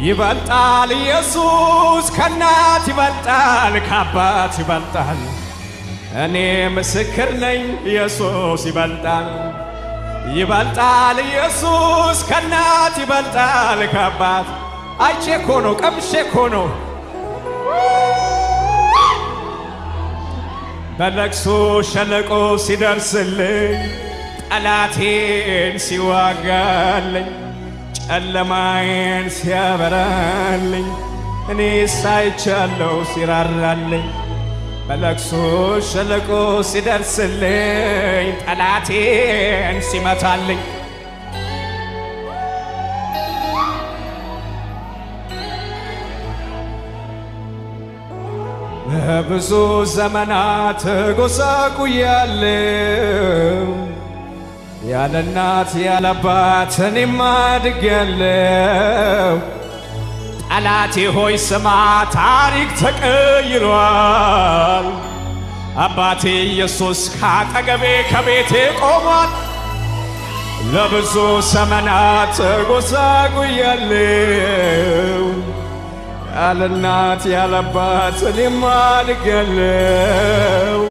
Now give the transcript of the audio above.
ይበልጣል ኢየሱስ ከናት ይበልጣል ከአባት ይበልጣል እኔ ምስክር ነኝ ኢየሱስ ይበልጣል ይበልጣል ኢየሱስ ከናት ይበልጣል ከአባት አይቼ እኮ ነው ቀምሼ እኮ ነው በለቅሶ ሸለቆ ሲደርስልኝ ጠላቴን ሲዋጋልኝ ጨለማዬን ሲያበራልኝ እኔ ሳይቻለው ሲራራልኝ በለቅሶ ሸለቆ ሲደርስልኝ ጠላቴን ሲመታልኝ ብዙ ዘመናት ጎሳቁያለሁ ያለ እናት ያለ አባት እኔም አድጌያለሁ ጠላቴ ሆይ ስማ ታሪክ ተቀይሯል አባቴ ኢየሱስ ካጠገቤ ከቤቴ ቆሟል ለብዙ ዘመናት ጎሳቁያለሁ ያለ እናት ያለ አባት እኔም አድጌያለሁ